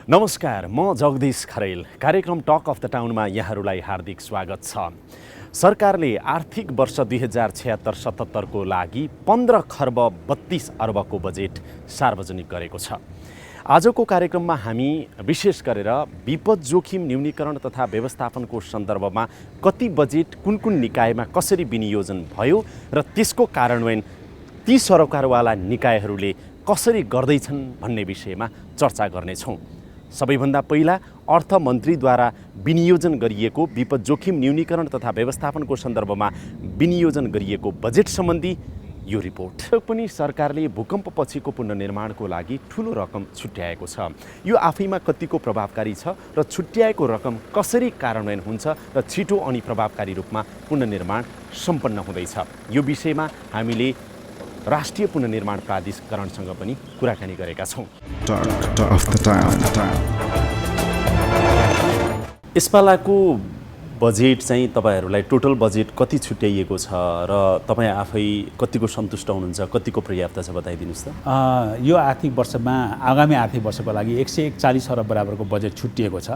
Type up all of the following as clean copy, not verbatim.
नमस्कार, म जगदीश खरेल। कार्यक्रम टक अफ द टाउनमा यहाँहरूलाई हार्दिक स्वागत छ। सरकारले आर्थिक वर्ष 2076-77 को लागि 15 खर्ब 32 अर्बको बजेट सार्वजनिक गरेको छ। आजको कार्यक्रममा हामी विशेष गरेर विपद जोखिम न्यूनीकरण तथा व्यवस्थापनको सन्दर्भमा कति बजेट कुन कुन निकायमा कसरी विनियोजन भयो र त्यसको कार्यान्वयन ती सरकारवाला निकायहरूले कसरी गर्दैछन् भन्ने विषयमा चर्चा गर्नेछौँ। सबैभन्दा पहिला अर्थमन्त्रीद्वारा विनियोजन गरिएको विपद जोखिम न्यूनीकरण तथा व्यवस्थापनको सन्दर्भमा विनियोजन गरिएको बजेट सम्बन्धी यो रिपोर्ट। पनि सरकारले भूकम्पपछिको पुनर्निर्माणको लागि ठुलो रकम छुट्याएको छ। यो आफैमा कतिको प्रभावकारी छ र छुट्याएको रकम कसरी कार्यान्वयन हुन्छ र छिटो अनि प्रभावकारी रूपमा पुनर्निर्माण सम्पन्न हुँदैछ, यो विषयमा हामीले राष्ट्रिय पुनर्निर्माण प्राधिकरणसँग पनि कुराकानी गरेका छौँ। यसपालाको बजेट चाहिँ तपाईहरूलाई टोटल बजेट कति छुट्याइएको छ र तपाईँ आफै कतिको सन्तुष्ट हुनुहुन्छ, कतिको पर्याप्त छ बताइदिनुहोस् त। यो आर्थिक वर्षमा आगामी आर्थिक वर्षको लागि 141 अरब बराबरको बजेट छुट्टिएको छ।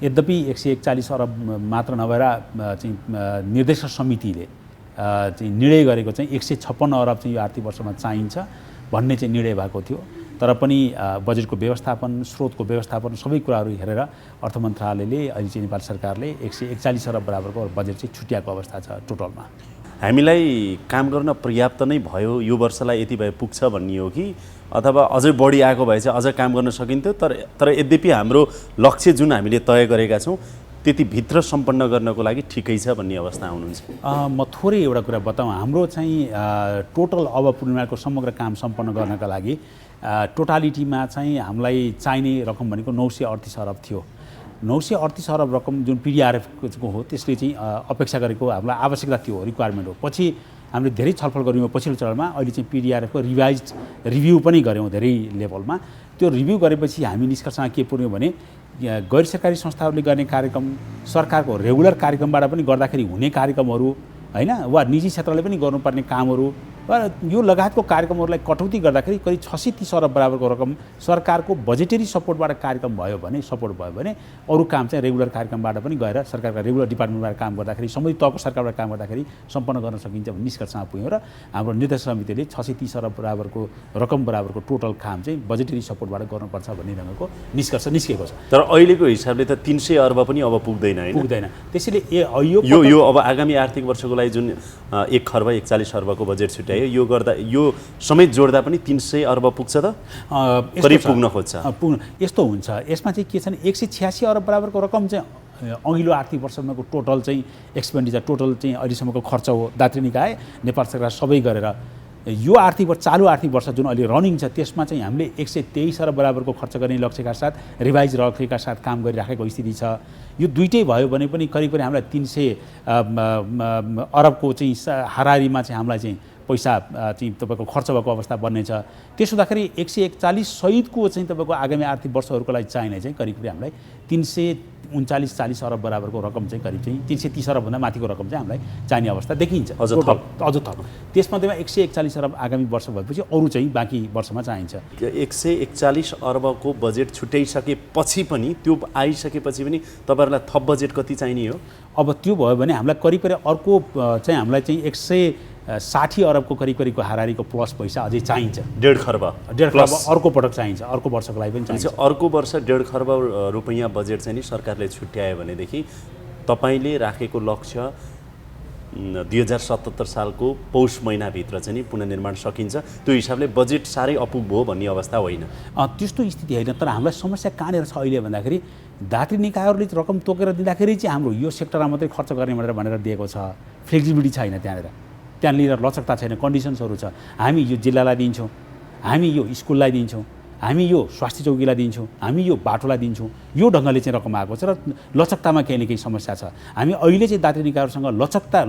यद्यपि 141 अरब मात्र नभएर चाहिँ निर्देशक समितिले चाहिँ निर्णय गरेको चाहिँ 156 अरब चाहिँ यो आर्थिक वर्षमा चाहिन्छ भन्ने चाहिँ निर्णय भएको थियो। तर पनि बजेटको व्यवस्थापन, स्रोतको व्यवस्थापन सबै कुराहरू हेरेर अर्थ मन्त्रालयले अहिले चाहिँ नेपाल सरकारले 141 अरब बराबरको बजेट चाहिँ छुट्याएको अवस्था छ। टोटलमा हामीलाई काम गर्न पर्याप्त नै भयो, यो वर्षलाई यति भए पुग्छ भन्ने हो कि अथवा अझै बढी आएको भए चाहिँ अझ काम गर्न सकिन्थ्यो। तर यद्यपि हाम्रो लक्ष्य जुन हामीले तय गरेका छौँ त्यति भित्र सम्पन्न गर्नको लागि ठिकै छ भन्ने अवस्था हुनुहुन्छ। म थोरै एउटा कुरा बताउँ। हाम्रो चाहिँ टोटल अब पुनर्निर्माणको समग्र काम सम्पन्न गर्नका लागि टोटालिटीमा चाहिँ हामीलाई चाहिने रकम भनेको 938 अरब थियो। 938 अरब रकम जुन पिडिआरएफको हो त्यसले चाहिँ अपेक्षा गरेको हामीलाई आवश्यकता थियो, रिक्वायरमेन्ट हो। पछि हामीले धेरै छलफल गऱ्यौँ पछिल्लो चरणमा। अहिले चाहिँ पिडिआरएफको रिभ्यू पनि गऱ्यौँ धेरै लेभलमा। त्यो रिभ्यू गरेपछि हामी निष्कर्षमा के पुग्यौँ भने गैर सरकारी संस्थाहरूले गर्ने कार्यक्रम, सरकारको रेगुलर कार्यक्रमबाट पनि गर्दाखेरि हुने कार्यक्रमहरू हैन, वा निजी क्षेत्रले पनि गर्नुपर्ने कामहरू र यो लगायतको कार्यक्रमहरूलाई कटौती गर्दाखेरि करिब 630 अरब बराबरको रकम सरकारको बजेटरी सपोर्टबाट कार्यक्रम भयो भने अरू काम चाहिँ रेगुलर कार्यक्रमबाट पनि गएर सरकारका रेगुलर डिपार्टमेन्टबाट काम गर्दाखेरि सम्बन्धित तहको सरकारबाट काम गर्दाखेरि सम्पन्न गर्न सकिन्छ भन्ने निष्कर्षमा पुग्यौँ र हाम्रो निर्देशक समितिले 630 अरब बराबरको रकम बराबरको टोटल काम चाहिँ बजेटरी सपोर्टबाट गर्नुपर्छ भन्ने ढङ्गको निष्कर्ष निस्केको छ। तर अहिलेको हिसाबले त 300 अर्ब पनि अब पुग्दैन हैन? पुग्दैन। त्यसैले यो अब आगामी आर्थिक वर्षको लागि जुन 1 खर्ब 41 अर्बको बजेट छुट्यायो, यो गर्दा यो समेत जोड्दा पनि 300 अर्ब पुग्छ त? करिब पुग्न खोज्छ। यस्तो हुन्छ। यसमा चाहिँ के छ भने 186 अरब बराबरको रकम चाहिँ अघिल्लो आर्थिक वर्षमाको टोटल चाहिँ एक्सपेन्डिचर, टोटल चाहिँ अहिलेसम्मको खर्च हो। दात्री निकाय, नेपाल सरकार सबै गरेर यो आर्थिक वर्ष, चालु आर्थिक वर्ष जुन अहिले रनिङ छ त्यसमा चाहिँ हामीले 123 अरब बराबरको खर्च गर्ने लक्ष्यका साथ रिभाइज लक्ष्यका साथ काम गरिराखेको स्थिति छ। यो दुइटै भयो भने पनि करिब हामीलाई 300 अरबको चाहिँ हाराहारीमा चाहिँ हामीलाई चाहिँ पैसा चाहिँ तपाईँको खर्च भएको अवस्था बन्नेछ। त्यसो हुँदाखेरि 141 सहितको चाहिँ तपाईँको आगामी आर्थिक वर्षहरूको लागि चाहिने चाहिँ करिब हामीलाई 339-40 अरब बराबरको रकम चाहिँ करिब चाहिँ 330 अरबभन्दा माथिको रकम चाहिँ हामीलाई चाहिने अवस्था देखिन्छ। अझ थप त्यसमध्येमा 141 अरब आगामी वर्ष भएपछि अरू चाहिँ बाँकी वर्षमा चाहिन्छ। 141 अर्बको बजेट छुट्याइसकेपछि पनि, त्यो आइसकेपछि पनि तपाईँहरूलाई थप बजेट कति चाहिने हो? अब त्यो भयो भने हामीलाई करिब अर्को चाहिँ हामीलाई चाहिँ 160 अरबको करिबको हाराहारीको प्लस पैसा अझै चाहिन्छ। 1.5 खर्ब अर्को पटक चाहिन्छ, अर्को वर्षको लागि पनि चाहिन्छ। अर्को वर्ष 1.5 खर्ब रुपैयाँ बजेट चाहिँ नि सरकारले छुट्यायो भनेदेखि तपाईँले राखेको लक्ष्य 2077 सालको पौष महिनाभित्र चाहिँ नि पुनर्निर्माण सकिन्छ, त्यो हिसाबले बजेट साह्रै अपुग भयो भन्ने अवस्था होइन? त्यस्तो स्थिति होइन। तर हामीलाई समस्या कहाँनिर छ अहिले भन्दाखेरि दात्री निकायहरूले रकम तोकेर दिँदाखेरि चाहिँ हाम्रो यो सेक्टरमा मात्रै खर्च गर्ने भनेर दिएको छ। फ्लेक्सिबिलिटी छैन त्यहाँनिर लचकता छैन, कन्डिसन्सहरू छ। हामी यो जिल्लालाई दिन्छौँ, हामी यो स्कुललाई दिन्छौँ, हामी यो स्वास्थ्य चौकीलाई दिन्छौँ, हामी यो बाटोलाई दिन्छौँ, यो ढङ्गले चाहिँ रकम आएको छ र लचकतामा केही न केही समस्या छ। हामी अहिले चाहिँ दात्री निकायहरूसँग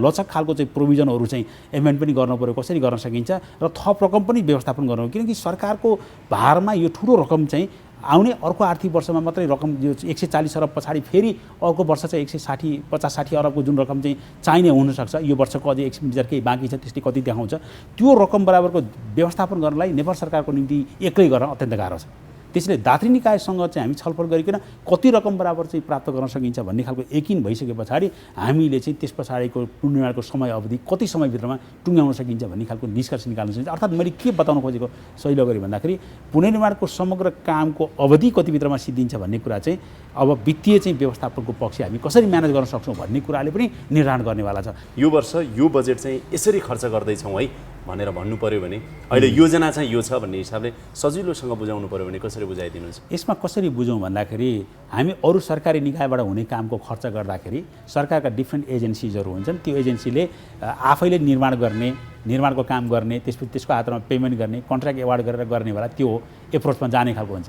लचक खालको चाहिँ प्रोभिजनहरू चाहिँ एमेन्ड पनि गर्नु पऱ्यो, कसरी गर्न सकिन्छ र थप रकम पनि व्यवस्थापन गर्नु, किनकि सरकारको भारमा यो ठुलो रकम चाहिँ आउने अर्को आर्थिक वर्षमा मात्रै रकम यो 140 अरब पछाडि फेरि अर्को वर्ष चाहिँ 50-60 अरबको जुन रकम चाहिँ चाहिने हुनसक्छ। यो वर्षको अझै एक्सपेन्डिचर केही बाँकी छ, त्यसले कति देखाउँछ, त्यो रकम बराबरको व्यवस्थापन गर्नलाई नेपाल सरकारको निम्ति एक्लै गर्न अत्यन्त गाह्रो छ। त्यसैले दात्री निकायसँग चाहिँ हामी छलफल गरिकन कति रकम बराबर चाहिँ प्राप्त गर्न सकिन्छ भन्ने खालको यकिन भइसके पछाडि हामीले चाहिँ त्यस पछाडिको पुनर्निर्माणको समय अवधि कति समयभित्रमा टुङ्ग्याउन सकिन्छ भन्ने खालको निष्कर्ष निकाल्न सकिन्छ। अर्थात् मैले के बताउन खोजेको सही गरी भन्दाखेरि पुनर्निर्माणको समग्र कामको अवधि कतिभित्रमा सिद्धिन्छ भन्ने कुरा चाहिँ अब वित्तीय चाहिँ व्यवस्थापनको पक्ष हामी कसरी म्यानेज गर्न सक्छौँ भन्ने कुराले पनि निर्धारण गर्नेवाला छ। यो वर्ष यो बजेट चाहिँ यसरी खर्च गर्दैछौँ है भनेर भन्नु पर्यो भने अहिले योजना चाहिँ यो छ भन्ने हिसाबले सजिलोसँग बुझाउनु पर्यो भने कसरी बुझाइदिनुहुन्छ? यसमा कसरी बुझौँ भन्दाखेरि हामी अरू सरकारी निकायबाट हुने कामको खर्च गर्दाखेरि सरकारका डिफ्रेन्ट एजेन्सिजहरू हुन्छन्, त्यो एजेन्सीले आफैले निर्माण गर्ने, निर्माणको काम गर्ने, त्यसको आधारमा पेमेन्ट गर्ने, कन्ट्र्याक्ट एवार्ड गरेर गर्नेवाला त्यो एप्रोचमा जाने खालको हुन्छ।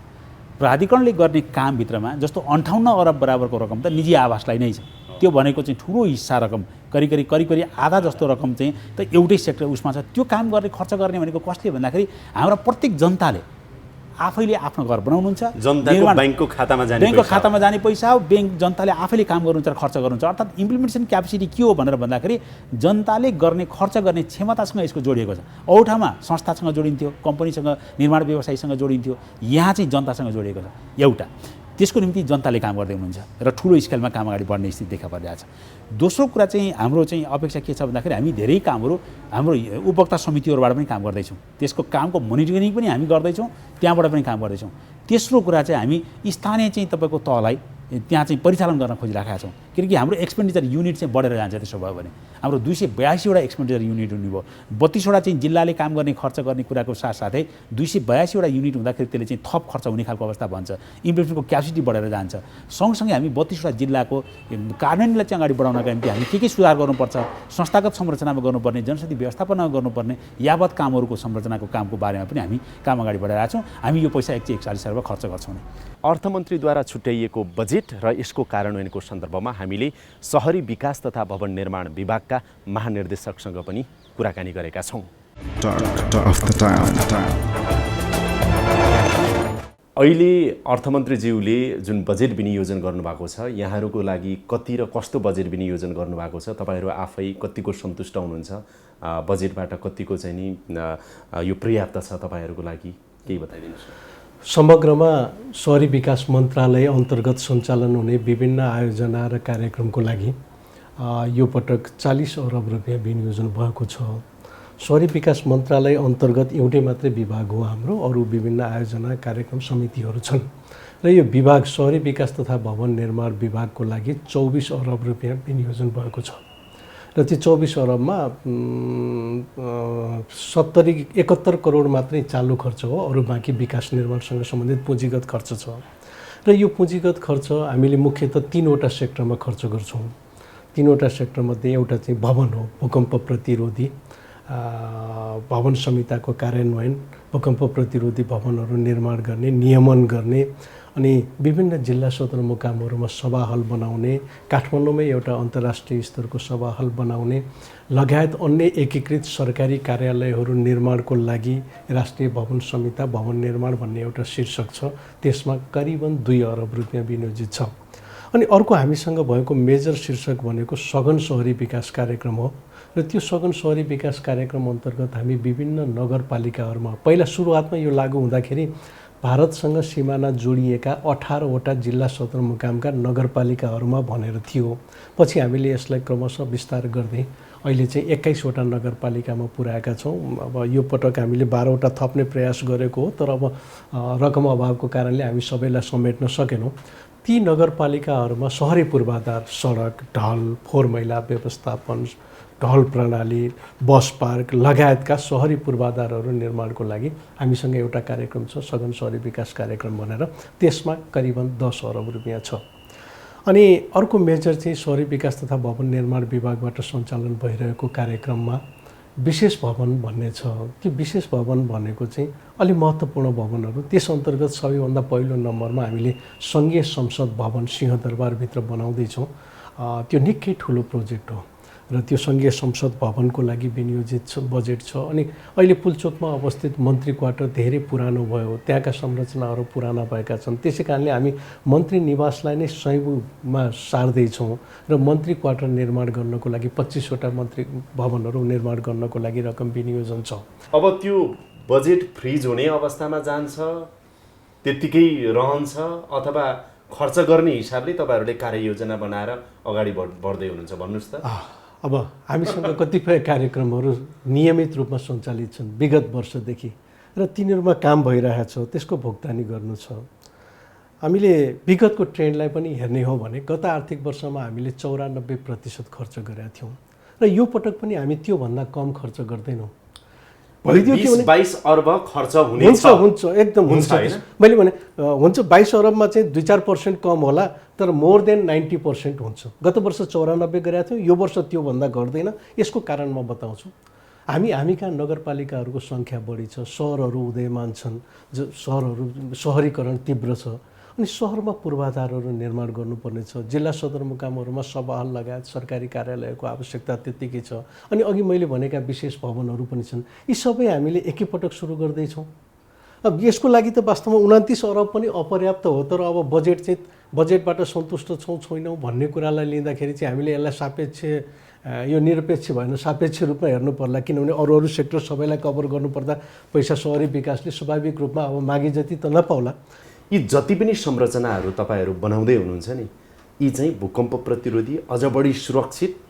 प्राधिकरणले गर्ने कामभित्रमा जस्तो 58 अरब बराबरको रकम त निजी आवासलाई नै छ। त्यो भनेको चाहिँ ठुलो हिस्सा रकम करिब आधा जस्तो रकम चाहिँ त एउटै सेक्टर उसमा छ। त्यो काम गर्ने खर्च गर्ने भनेको कसले भन्दाखेरि हाम्रा प्रत्येक जनताले आफैले आफ्नो घर बनाउनुहुन्छ, जनताको ब्याङ्कको खातामा जाने पैसा हो, ब्याङ्क जनताले आफैले काम गर्नुहुन्छ र खर्च गर्नुहुन्छ। अर्थात् इम्प्लिमेन्टेसन क्यापेसिटी के हो भनेर भन्दाखेरि जनताले गर्ने खर्च गर्ने क्षमतासँग यसको जोडिएको छ। अरू ठाउँमा संस्थासँग जोडिन्थ्यो, कम्पनीसँग, निर्माण व्यवसायीसँग जोडिन्थ्यो, यहाँ चाहिँ जनतासँग जोडिएको छ। एउटा त्यसको निम्ति जनताले काम गर्दै हुनुहुन्छ र ठुलो स्केलमा काम अगाडि बढ्ने स्थिति देखा परिरहेको छ। दोस्रो कुरा चाहिँ हाम्रो चाहिँ अपेक्षा के छ भन्दाखेरि हामी धेरै कामहरू हाम्रो उपभोक्ता समितिहरूबाट पनि काम गर्दैछौँ, त्यसको कामको मोनिटरिङ पनि हामी गर्दैछौँ, त्यहाँबाट पनि काम गर्दैछौँ। तेस्रो कुरा चाहिँ हामी स्थानीय चाहिँ तपाईँको तहलाई त्यहाँ चाहिँ परिचालन गर्न खोजिराखेका छौँ, किनकि हाम्रो एक्सपेन्डिचर युनिट चाहिँ बढेर जान्छ। त्यसो भयो भने हाम्रो 282वटा एक्सपेन्डिचर युनिट हुनुभयो, 32वटा चाहिँ जिल्लाले काम गर्ने खर्च गर्ने कुराको साथसाथै 282वटा युनिट हुँदाखेरि त्यसले चाहिँ थप खर्च हुने खालको अवस्था भन्छ। इम्प्लिमेन्टेसनको क्यापेसिटी बढेर जान्छ। सँगसँगै हामी 32वटा जिल्लाको कार्यान्वयनलाई चाहिँ अगाडि बढाउनका निम्ति हामी के सुधार गर्नुपर्छ, संस्थागत संरचनामा गर्नुपर्ने, जनशक्ति व्यवस्थापनमा गर्नुपर्ने यावत कामहरूको संरचनाको कामको बारेमा पनि हामी काम अगाडि बढाइरहेका छौँ। हामी यो पैसा 141 अर्ब खर्च गर्छौँ। अर्थमन्त्रीद्वारा छुट्याइएको बजेट र यसको कार्यान्वयनको सन्दर्भमा हामीले शहरी विकास तथा भवन निर्माण विभागका महानिर्देशकसँग पनि कुराकानी गरेका छौँ। अहिले अर्थमन्त्रीज्यूले जुन बजेट विनियोजन गर्नुभएको छ, यहाँहरूको लागि कति र कस्तो बजेट विनियोजन गर्नुभएको छ, तपाईँहरू आफै कतिको सन्तुष्ट हुनुहुन्छ, बजेटबाट कतिको चाहिँ नि यो पर्याप्त छ तपाईँहरूको लागि, केही बताइदिनुहोस्। समग्रमा शहरी विकास मन्त्रालय अन्तर्गत सञ्चालन हुने विभिन्न आयोजना र कार्यक्रमको लागि यो पटक 40 अरब रुपियाँ विनियोजन भएको छ। शहरी विकास मन्त्रालय अन्तर्गत एउटै मात्रै विभाग हो हाम्रो, अरू विभिन्न आयोजना कार्यक्रम समितिहरू छन् र यो विभाग शहरी विकास तथा भवन निर्माण विभागको लागि 24 अरब रुपियाँ विनियोजन भएको छ र त्यो 24 अरबमा 71 करोड मात्रै चालु खर्च हो, अरू बाँकी विकास निर्माणसँग सम्बन्धित पुँजीगत खर्च छ। र यो पुँजीगत खर्च हामीले मुख्यतः 3वटा सेक्टरमा खर्च गर्छौँ। 3वटा सेक्टरमध्ये एउटा चाहिँ भवन हो, भूकम्प प्रतिरोधी भवन संहिताको कार्यान्वयन, भूकम्प प्रतिरोधी भवनहरू निर्माण गर्ने, नियमन गर्ने, अनि विभिन्न जिल्ला सदरमुकामहरूमा सभा हल बनाउने, काठमाडौँमै एउटा अन्तर्राष्ट्रिय स्तरको सभा हल बनाउने लगायत अन्य एकीकृत सरकारी कार्यालयहरू निर्माणको लागि राष्ट्रिय भवन संहिता भवन निर्माण भन्ने एउटा शीर्षक छ, त्यसमा करिबन 2 अरब रुपियाँ विनियोजित छ। अनि अर्को हामीसँग भएको मेजर शीर्षक भनेको सघन शहरी विकास कार्यक्रम हो र त्यो सघन शहरी विकास कार्यक्रम अन्तर्गत हामी विभिन्न नगरपालिकाहरूमा पहिला सुरुवातमा यो लागू हुँदाखेरि भारतसँग सिमाना जोडिएका 18वटा जिल्ला सदरमुकामका नगरपालिकाहरूमा भनेर थियो। पछि हामीले यसलाई क्रमशः विस्तार गर्दै अहिले चाहिँ 21वटा नगरपालिकामा पुर्याएका छौँ। अब यो पटक हामीले 12वटा थप्ने प्रयास गरेको हो, तर अब रकम अभावको कारणले हामी सबैलाई समेट्न सकेनौँ। ती नगरपालिकाहरूमा शहरी पूर्वाधार, सडक, ढल, फोहोर मैला व्यवस्थापन, ढल प्रणाली, बस पार्क लगायतका शहरी पूर्वाधारहरू निर्माणको लागि हामीसँग एउटा कार्यक्रम छ, सघन शहरी विकास कार्यक्रम भनेर, त्यसमा करिबन 10 अरब रुपियाँ छ। अनि अर्को मेजर चाहिँ शहरी विकास तथा भवन निर्माण विभागबाट सञ्चालन भइरहेको कार्यक्रममा विशेष भवन भन्ने छ। त्यो विशेष भवन भनेको चाहिँ अलि महत्त्वपूर्ण भवनहरू, त्यस अन्तर्गत सबैभन्दा पहिलो नम्बरमा हामीले सङ्घीय संसद भवन सिंहदरबारभित्र बनाउँदैछौँ। त्यो निकै ठुलो प्रोजेक्ट हो र त्यो सङ्घीय संसद भवनको लागि विनियोजित बजेट छ। अनि अहिले पुलचोकमा अवस्थित मन्त्री क्वार्टर धेरै पुरानो भयो, त्यहाँका संरचनाहरू पुराना भएका छन्, त्यसै कारणले हामी मन्त्री निवासलाई नै सहयोगमा सार्दैछौँ र मन्त्री क्वार्टर निर्माण गर्नको लागि 25वटा मन्त्री भवनहरू निर्माण गर्नको लागि रकम विनियोजन छ। अब त्यो बजेट फ्रिज हुने अवस्थामा जान्छ त्यत्तिकै रहन्छ अथवा खर्च गर्ने हिसाबले तपाईँहरूले कार्ययोजना बनाएर अगाडि बढ्दै हुनुहुन्छ भन्नुहोस् त। अब हामीसँग कतिपय कार्यक्रमहरू नियमित रूपमा सञ्चालित छन् विगत वर्षदेखि र तिनीहरूमा काम भइरहेको छ, त्यसको भुक्तानी गर्नु छ। हामीले विगतको ट्रेन्डलाई पनि हेर्ने हो भने गत आर्थिक वर्षमा हामीले 94% खर्च गरेका थियौँ र यो पटक पनि हामी त्योभन्दा कम खर्च गर्दैनौँ। 20-22 अर्ब खर्च हुन्छ एकदम हुन्छ। मैले भने हुन्छ 22 अरबमा चाहिँ 2-4% कम होला, तर मोर देन 90% हुन्छ। गत वर्ष 94 गरेका थियौँ, यो वर्ष त्योभन्दा गर्दैन। यसको कारण म बताउँछु। हामी कहाँ नगरपालिकाहरूको सङ्ख्या बढी छ, सहरहरू उदयमान छन्, सहरीकरण तीव्र छ, अनि सहरमा पूर्वाधारहरू निर्माण गर्नुपर्ने छ। जिल्ला सदरमुकामहरूमा सभाहल लगायत सरकारी कार्यालयको आवश्यकता त्यत्तिकै छ। अनि अघि मैले भनेका विशेष भवनहरू पनि छन्। यी सबै हामीले एकैपटक सुरु गर्दैछौँ। अब यसको लागि त वास्तवमा 29 अरब पनि अपर्याप्त हो, तर अब बजेटबाट सन्तुष्ट छौँ छैनौँ भन्ने कुरालाई लिँदाखेरि चाहिँ हामीले यसलाई सापेक्ष, यो निरपेक्ष भएन, सापेक्ष रूपमा हेर्नु पर्ला। किनभने अरू सेक्टर सबैलाई कभर गर्नुपर्दा पैसा सहरी विकासले स्वाभाविक रूपमा अब मागे जति त नपाउला। यी जति पनि संरचनाहरू तपाईँहरू बनाउँदै हुनुहुन्छ नि, यी चाहिँ भूकम्प प्रतिरोधी, अझ बढी सुरक्षित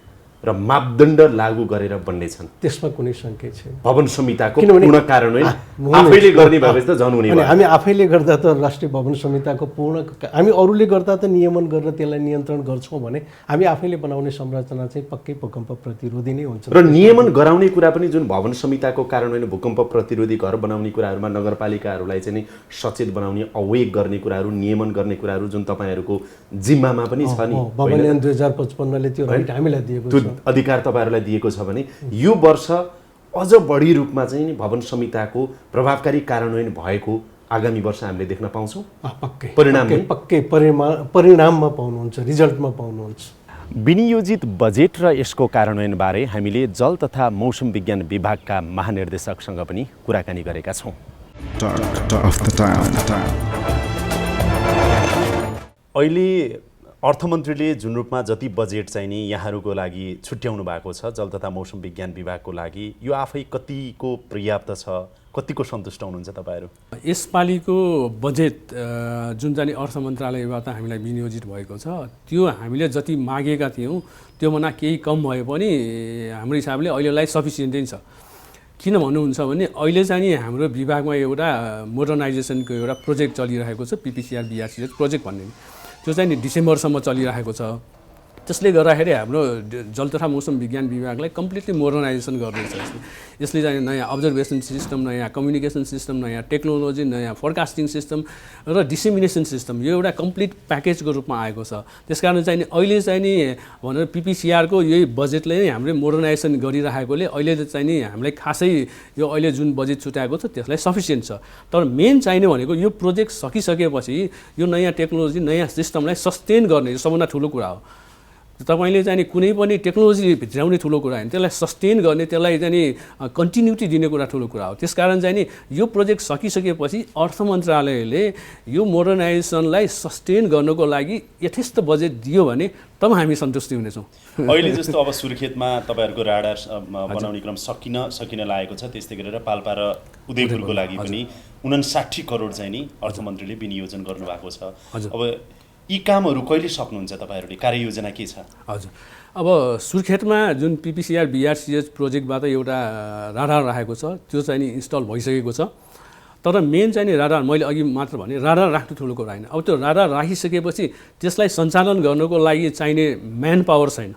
र मापदण्ड लागू गरेर बन्ने छन्। त्यसमा कुनै शङ्कै छैन। भवन संहिताको पूर्ण कार्यान्वयन आफैले गर्ने भएपछि त झन् हुने भयो। हामी आफैले गर्दा त राष्ट्रिय भवन संहिताको हामी अरूले गर्दा त नियमन गरेर त्यसलाई नियन्त्रण गर्छौँ भने हामी आफैले बनाउने संरचना चाहिँ पक्कै भूकम्प प्रतिरोधी नै हुन्छ। र नियमन गराउने कुरा पनि जुन भवन संहिताको कार्यान्वयन, भूकम्प प्रतिरोधी घर बनाउने कुराहरूमा नगरपालिकाहरूलाई चाहिँ नि सचेत बनाउने, अवेक गर्ने कुराहरू, नियमन गर्ने कुराहरू जुन तपाईँहरूको जिम्मामा पनि छ नि। भवन ऐन 2055 ले त्यो राइट हामीलाई दिएको छ, अधिकार तपाईँहरूलाई दिएको छ भने यो वर्ष अझ बढी रूपमा चाहिँ नि भवन संहिताको प्रभावकारी कार्यान्वयन भएको आगामी वर्ष हामीले देख्न पाउँछौँ। पक्कै परिणाममा पाउनुहुन्छ, रिजल्टमा पाउनुहुन्छ। विनियोजित बजेट र यसको कार्यान्वयनबारे हामीले जल तथा मौसम विज्ञान विभागका महानिर्देशकसँग पनि कुराकानी गरेका छौँ। अहिले अर्थमन्त्रीले जुन रूपमा जति बजेट चाहिँ नि यहाँहरूको लागि छुट्याउनु भएको छ जल तथा मौसम विज्ञान विभागको लागि, यो आफै कतिको पर्याप्त छ, कतिको सन्तुष्ट हुनुहुन्छ तपाईँहरू? यसपालिको बजेट जुन चाहिँ अर्थ मन्त्रालयबाट हामीलाई विनियोजित भएको छ त्यो हामीले जति मागेका थियौँ त्योभन्दा केही कम भए पनि हाम्रो हिसाबले अहिलेलाई सफिसियन्टै छ। किन भन्नुहुन्छ भने अहिले चाहिँ हाम्रो विभागमा एउटा मोडर्नाइजेसनको एउटा प्रोजेक्ट चलिरहेको छ, PPCR BRCS प्रोजेक्ट भन्ने। त्यो चाहिँ नि डिसेम्बरसम्म चलिरहेको छ। त्यसले गर्दाखेरि हाम्रो जल तथा मौसम विज्ञान विभागलाई कम्प्लिटली मोडर्नाइजेसन गर्दैछ। यसले चाहिँ नयाँ अब्जर्भेसन सिस्टम, नयाँ कम्युनिकेसन सिस्टम, नयाँ टेक्नोलोजी, नयाँ फोरकास्टिङ सिस्टम र डिसेमिनेसन सिस्टम, यो एउटा कम्प्लिट प्याकेजको रूपमा आएको छ। त्यसकारण चाहिँ नि अहिले चाहिँ नि भनेर PPCRको यही बजेटले नै हामीले मोडर्नाइजेसन गरिरहेकोले अहिले चाहिँ नि हामीलाई खासै यो अहिले जुन बजेट छुट्याएको छ त्यसलाई सफिसियन्ट छ। तर मेन चाहिने भनेको यो प्रोजेक्ट सकिसकेपछि यो नयाँ टेक्नोलोजी, नयाँ सिस्टमलाई सस्टेन गर्ने, यो सबभन्दा ठुलो कुरा हो। तपाईँले चाहिँ नि कुनै पनि टेक्नोलोजी भित्राउने ठुलो कुरा होइन, त्यसलाई सस्टेन गर्ने, त्यसलाई चाहिँ नि कन्टिन्युटी दिने कुरा ठुलो कुरा हो। त्यसकारण चाहिँ नि यो प्रोजेक्ट सकिसकेपछि अर्थ मन्त्रालयले यो मोडर्नाइजेसनलाई सस्टेन गर्नको लागि यथेष्ट बजेट दियो भने तब हामी सन्तुष्टि हुनेछौँ। अहिले जस्तो अब सुर्खेतमा तपाईँहरूको राडार बनाउने क्रम सकिन लागेको छ, त्यस्तै गरेर पाल्पा र उदयपुरको लागि पनि 59 करोड चाहिँ नि अर्थमन्त्रीले विनियोजन गर्नुभएको छ। अब यी कामहरू कहिले सक्नुहुन्छ तपाईँहरूले, कार्ययोजना के छ? हजुर, अब सुर्खेतमा जुन PPCR BRCS प्रोजेक्टबाट एउटा राडार राखेको छ त्यो चाहिँ नि इन्स्टल भइसकेको छ। तर मेन चाहिँ नि राडार, मैले अघि मात्र भने राडार राख्नु ठुलो कुरा होइन। अब त्यो राडार राखिसकेपछि त्यसलाई सञ्चालन गर्नको लागि चाहिने म्यान पावर छैन,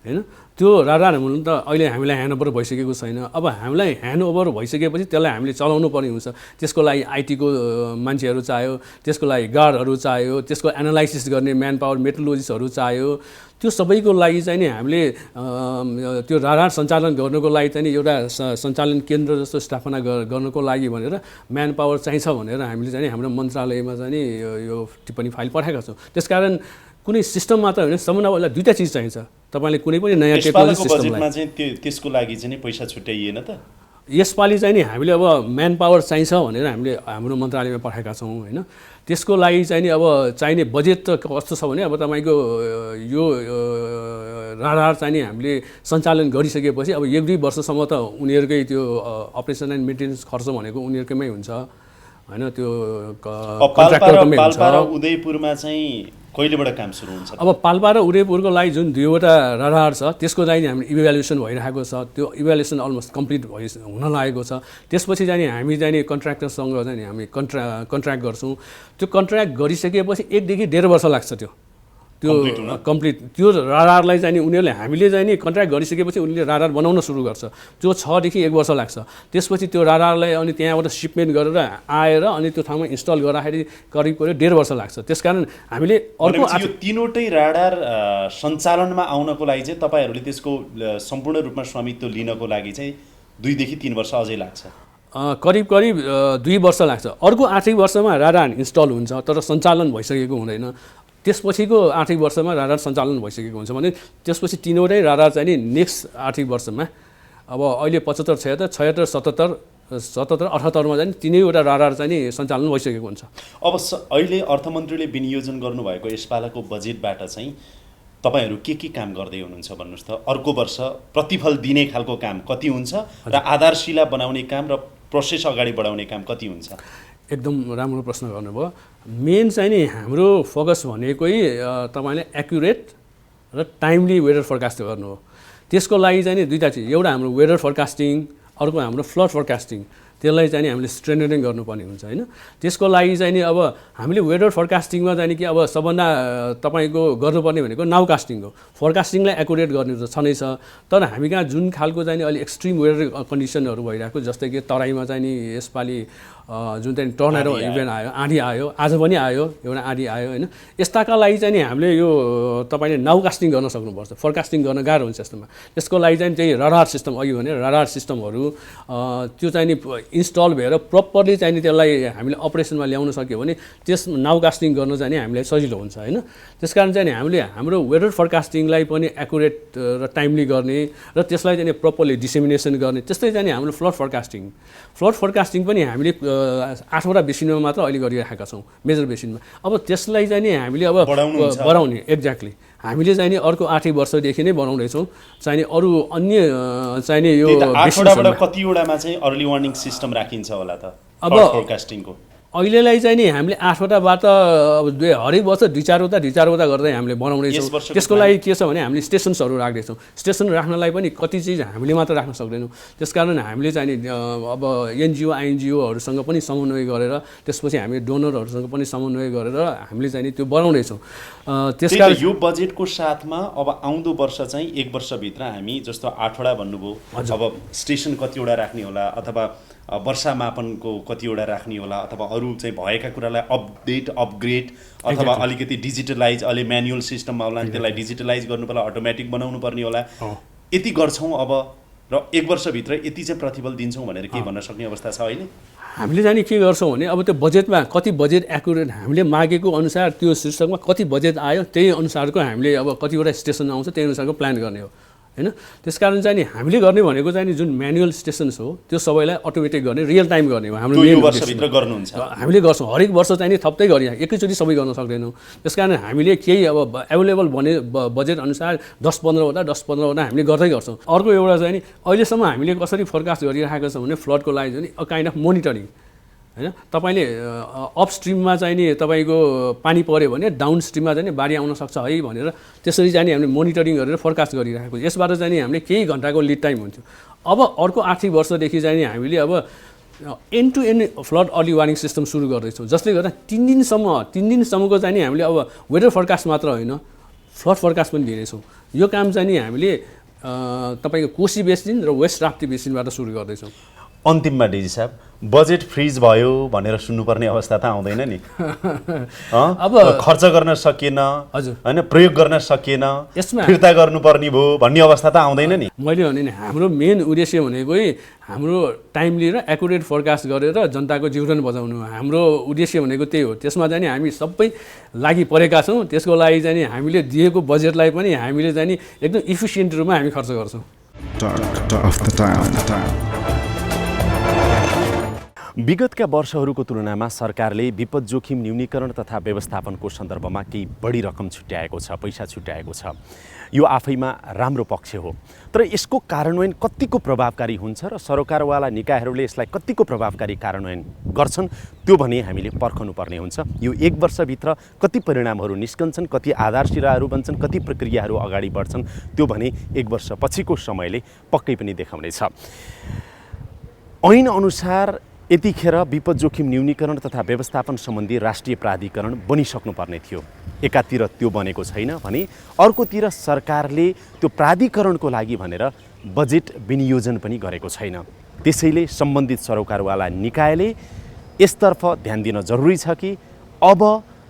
होइन? त्यो राडार हुनु त अहिले हामीलाई ह्यान्डओभर भइसकेको छैन। अब हामीलाई ह्यान्डओभर भइसकेपछि त्यसलाई हामीले चलाउनु पर्ने हुन्छ। त्यसको लागि IT को मान्छेहरू चाहियो, त्यसको लागि गार्डहरू चाहियो, त्यसको एनालाइसिस गर्ने म्यान पावर मेट्रोलोजिस्टहरू चाहियो। त्यो सबैको लागि चाहिँ नि हामीले त्यो राडार सञ्चालन गर्नको लागि चाहिँ नि एउटा सञ्चालन केन्द्र जस्तो स्थापना गर्नको लागि भनेर म्यान पावर चाहिन्छ भनेर हामीले चाहिँ हाम्रो मन्त्रालयमा चाहिँ नि यो टिप्पणी फाइल पठाएका छौँ। त्यसकारण कुनै सिस्टम मात्र होइन, सबभन्दा पहिला दुईटा चिज चाहिन्छ। तपाईँले कुनै पनि नयाँ टेक्नोलोजी सिस्टममा चाहिँ त्यसको लागि चाहिँ पैसा छुट्याइएन त। यसपालि चाहिँ नि हामीले अब म्यान पावर चाहिन्छ भनेर हामीले हाम्रो मन्त्रालयमा पठाएका छौँ, होइन? त्यसको लागि चाहिँ नि अब चाहिने बजेट त कस्तो छ भने अब तपाईँको यो राडार चाहिँ नि हामीले सञ्चालन गरिसकेपछि अब 1-2 वर्षसम्म त उनीहरूकै त्यो अपरेसन एन्ड मेन्टेनेन्स खर्च भनेको उनीहरूकैमै हुन्छ। होइन त्यो पाल्पा र उदयपुरमा चाहिँ कहिलेबाट काम सुरु हुन्छ? अब पाल्पा र उदयपुरको लागि जुन 2वटा रडार छ त्यसको लागि हाम्रो इभ्यालुएसन भइरहेको छ। त्यो इभ्यालुएसन अलमोस्ट कम्प्लिट हुन लागेको छ। त्यसपछि चाहिँ हामी चाहिँ कन्ट्र्याक्टरसँग चाहिँ हामी कन्ट्र्याक्ट गर्छौँ। त्यो कन्ट्र्याक्ट गरिसकेपछि 1 देखि 1.5 वर्ष लाग्छ त्यो कम्प्लिट। त्यो रडारलाई चाहिँ उनीहरूले हामीले चाहिँ कन्ट्र्याक्ट गरिसकेपछि उनीहरूले रडार बनाउन सुरु गर्छ। त्यो 6 देखि 1 वर्ष लाग्छ। त्यसपछि त्यो रडारलाई अनि त्यहाँबाट सिपमेन्ट गरेर आएर अनि त्यो ठाउँमा इन्स्टल गर्दाखेरि करिब 1.5 वर्ष लाग्छ। त्यसकारण हामीले अर्को यो तीनवटै रडार सञ्चालनमा आउनको लागि चाहिँ तपाईहरूले त्यसको सम्पूर्ण रूपमा स्वामित्व लिनको लागि चाहिँ 2 देखि 3 वर्ष अझै लाग्छ। करिब 2 वर्ष लाग्छ। अर्को आर्थिक वर्षमा रडार इन्स्टल हुन्छ तर सञ्चालन भइसकेको हुँदैन। त्यसपछिको आर्थिक वर्षमा रडार सञ्चालन भइसकेको हुन्छ भने त्यसपछि 3वटै रडार चाहिँ नेक्स्ट आर्थिक वर्षमा अब अहिले 75, 76, 77, 78मा चाहिँ 3वटा रडार चाहिँ सञ्चालन भइसकेको हुन्छ। अब अहिले अर्थमन्त्रीले विनियोजन गर्नुभएको यसपालाको बजेटबाट चाहिँ तपाईहरू के काम गर्दै हुनुहुन्छ भन्नुहोस् त? अर्को वर्ष प्रतिफल दिने खालको काम कति हुन्छ र आधारशिला बनाउने काम र प्रोसेस अगाडि बढाउने काम कति हुन्छ? एकदम राम्रो प्रश्न गर्नुभयो। मेन चाहिँ नि हाम्रो फोकस भनेकै तपाईँले एक्युरेट र टाइमली वेदर फोरकास्ट गर्नु हो। त्यसको लागि चाहिँ नि 2टा चिज, एउटा हाम्रो वेदर फोरकास्टिङ, अर्को हाम्रो फ्लड फोरकास्टिङ। त्यसलाई चाहिँ हामीले स्ट्रेन्थनिङ गर्नुपर्ने हुन्छ होइन। त्यसको लागि चाहिँ नि अब हामीले वेदर फोरकास्टिङमा चाहिँ कि अब सबभन्दा तपाईँको गर्नुपर्ने भनेको नाउकास्टिङ हो। फोरकास्टिङलाई एकुरेट गर्ने त छ नै छ, तर हामी कहाँ जुन खालको चाहिँ अलि एक्सट्रिम वेदर कन्डिसनहरू भइरहेको, जस्तै कि तराईमा चाहिँ नि यसपालि जुन चाहिँ टर्नेडो इभेन्ट आयो, आँधी आयो, आज पनि आयो, एउटा आँधी आयो होइन। यस्ताका लागि चाहिँ नि हामीले यो तपाईँले नाउकास्टिङ गर्न सक्नुपर्छ। फोरकास्टिङ गर्न गाह्रो हुन्छ यस्तोमा। त्यसको लागि चाहिँ त्यही रडार सिस्टम, अघि भने रडार सिस्टमहरू त्यो चाहिँ नि इन्स्टल भएर प्रपरली चाहिँ नि त्यसलाई हामीले अपरेसनमा ल्याउन सक्यो भने त्यस नाउकास्टिङ गर्न चाहिँ नि हामीलाई सजिलो हुन्छ होइन। त्यसकारण चाहिँ नि हामीले हाम्रो वेदर फोरकास्टिङलाई पनि एकुरेट र टाइमली गर्ने र त्यसलाई चाहिँ प्रपरली डिसेमिनेसन गर्ने। त्यस्तै चाहिँ नि हाम्रो फ्लड फोरकास्टिङ पनि हामीले 8वटा बेसिनमा मात्र अहिले गरिरहेका छौँ, मेजर बेसिनमा। अब त्यसलाई चाहिँ नि हामीले अब बढाउने एक्ज्याक्टली हामीले चाहिँ नि अर्को आर्थिक वर्षदेखि नै बनाउँदैछौँ। चाहिँ अरू अन्य चाहिँ नि यो 8वटाबाट कतिवटामा चाहिँ अर्ली वार्निङ सिस्टम राखिन्छ होला त अब फोरकास्टिङको? अहिलेलाई चाहिँ नि हामीले 8वटाबाट अब हरेक वर्ष 2-4वटा गर्दै हामीले बनाउँदैछौँ। त्यसको लागि के छ भने हामीले स्टेसन्सहरू राख्दैछौँ। स्टेसन राख्नलाई पनि कति चिज हामीले मात्र राख्न सक्दैनौँ। त्यसकारण हामीले चाहिँ नि अब एनजिओ आइएनजिओहरूसँग पनि समन्वय गरेर, त्यसपछि हामी डोनरहरूसँग पनि समन्वय गरेर हामीले चाहिँ नि त्यो बनाउँदैछौँ। त्यसकारण यो बजेटको साथमा अब आउँदो वर्ष चाहिँ 1 वर्षभित्र हामी जस्तो 8वटा भन्नुभयो, अब स्टेसन कतिवटा राख्ने होला अथवा वर्षा मापनको कतिवटा राख्ने होला अथवा अरू चाहिँ भएका कुरालाई अपडेट अपग्रेड अथवा अलिकति डिजिटलाइज, अहिले म्यानुअल सिस्टममा होला त्यसलाई डिजिटलाइज गर्नु पर्ला, अटोमेटिक बनाउनु पर्ने होला। यति गर्छौँ अब र 1 वर्षभित्र यति चाहिँ प्रतिफल दिन्छौँ भनेर के भन्न सक्ने अवस्था छ अहिले? हामीले चाहिँ के गर्छौँ भने अब त्यो बजेटमा कति बजेट एकुरेट हामीले मागेको अनुसार त्यो शीर्षकमा कति बजेट आयो त्यही अनुसारको हामीले अब कतिवटा स्टेसन आउँछ त्यही अनुसारको प्लान गर्ने हो होइन। त्यसकारण चाहिँ नि हामीले गर्ने भनेको चाहिँ नि जुन म्यानुअल स्टेसन्स हो त्यो सबैलाई अटोमेटिक गर्ने, रियल टाइम गर्ने हो हाम्रो मेन वर्षभित्र गर्नुहुन्छ। हामीले गर्छौँ हरेक वर्ष चाहिँ नि थप्दै गरी एकैचोटि सबै गर्न सक्दैनौँ। त्यसकारण हामीले केही अब एभाइलेबल भने बजेट अनुसार 10-15वटा हामीले गर्दै गर्छौँ। अर्को एउटा चाहिँ नि अहिलेसम्म हामीले कसरी फोरकास्ट गरिरहेको छौँ भने फ्लडको लागि चाहिँ अ काइन्ड अफ मोनिटरिङ होइन। तपाईँले अपस्ट्रिममा चाहिँ नि तपाईँको पानी पऱ्यो भने डाउन स्ट्रिममा चाहिँ बाढी आउन सक्छ है भनेर त्यसरी चाहिँ हामीले मोनिटरिङ गरेर फोरकास्ट गरिरहेको। यसबाट चाहिँ नि हामीले केही घन्टाको लिड टाइम हुन्थ्यो। अब अर्को आर्थिक वर्षदेखि चाहिँ नि हामीले अब end to end flood early warning system सुरु गर्दैछौँ, जसले गर्दा 3 दिनसम्मको चाहिँ नि हामीले अब वेदर फोरकास्ट मात्र होइन फ्लड फोरकास्ट पनि दिँदैछौँ। यो काम चाहिँ नि हामीले तपाईँको कोशी बेसिन र वेस्ट राप्ती बेसिनबाट सुरु गर्दैछौँ। अन्तिममा डिजी साहब बजेट फ्रिज भयो भनेर सुन्नुपर्ने अवस्था त आउँदैन नि? अब खर्च गर्न सकिएन होइन, प्रयोग गर्न सकिएन, फिर्ता गर्नुपर्ने भयो भन्ने अवस्था त आउँदैन नि? मैले भने नि हाम्रो मेन उद्देश्य भनेकै हाम्रो टाइमली र एकुरेट फोरकास्ट गरेर जनताको जीवन बचाउनु हाम्रो उद्देश्य भनेको त्यही हो। त्यसमा चाहिँ नि हामी सबै लागि परेका छौँ। त्यसको लागि चाहिँ नि हामीले दिएको बजेटलाई पनि हामीले चाहिँ नि एकदम इफिसियन्ट रूपमा हामी खर्च गर्छौँ। विगतका वर्षहरूको तुलनामा सरकारले विपद जोखिम न्यूनीकरण तथा व्यवस्थापनको सन्दर्भमा केही बढी रकम छुट्याएको छ, पैसा छुट्याएको छ। यो आफैमा राम्रो पक्ष हो, तर यसको कार्यान्वयन कतिको प्रभावकारी हुन्छ र सरकारवाला निकायहरूले यसलाई कतिको प्रभावकारी कार्यान्वयन गर्छन् त्यो भने हामीले पर्खनुपर्ने हुन्छ। यो 1 वर्षभित्र कति परिणामहरू निस्कन्छन्, कति आधारशिलाहरू बन्छन्, कति प्रक्रियाहरू अगाडि बढ्छन् त्यो भने 1 वर्षपछिको समयले पक्कै पनि देखाउनेछ। ऐन अनुसार यतिखेर विपद जोखिम न्यूनीकरण तथा व्यवस्थापन सम्बन्धी राष्ट्रिय प्राधिकरण बनिसक्नुपर्ने थियो। एकातिर त्यो बनेको छैन भने अर्कोतिर सरकारले त्यो प्राधिकरणको लागि भनेर बजेट विनियोजन पनि गरेको छैन। त्यसैले सम्बन्धित सरकारवाला निकायले यसतर्फ ध्यान दिन जरुरी छ कि अब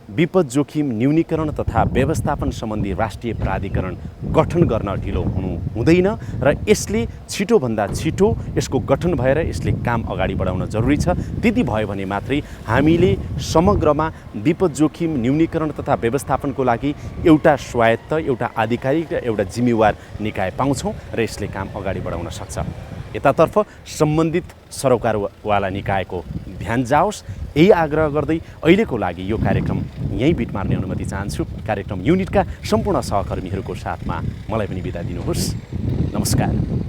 विपद जोखिम न्यूनीकरण तथा व्यवस्थापन सम्बन्धी राष्ट्रिय प्राधिकरण गठन गर्न ढिलो हुनु हुँदैन र यसले छिटोभन्दा छिटो यसको गठन भएर यसले काम अगाडि बढाउन जरुरी छ। त्यति भयो भने मात्रै हामीले समग्रमा विपद जोखिम न्यूनीकरण तथा व्यवस्थापनको लागि एउटा स्वायत्त, एउटा आधिकारिक र एउटा जिम्मेवार निकाय पाउँछौँ र यसले काम अगाडि बढाउन सक्छ। यतातर्फ सम्बन्धित सरकारवाला निकायको ध्यान जाओस्, यही आग्रह गर्दै अहिलेको लागि यो कार्यक्रम यहीँ बिट मार्ने अनुमति चाहन्छु। कार्यक्रम युनिटका सम्पूर्ण सहकर्मीहरूको साथमा मलाई पनि बिदा दिनुहोस्। नमस्कार।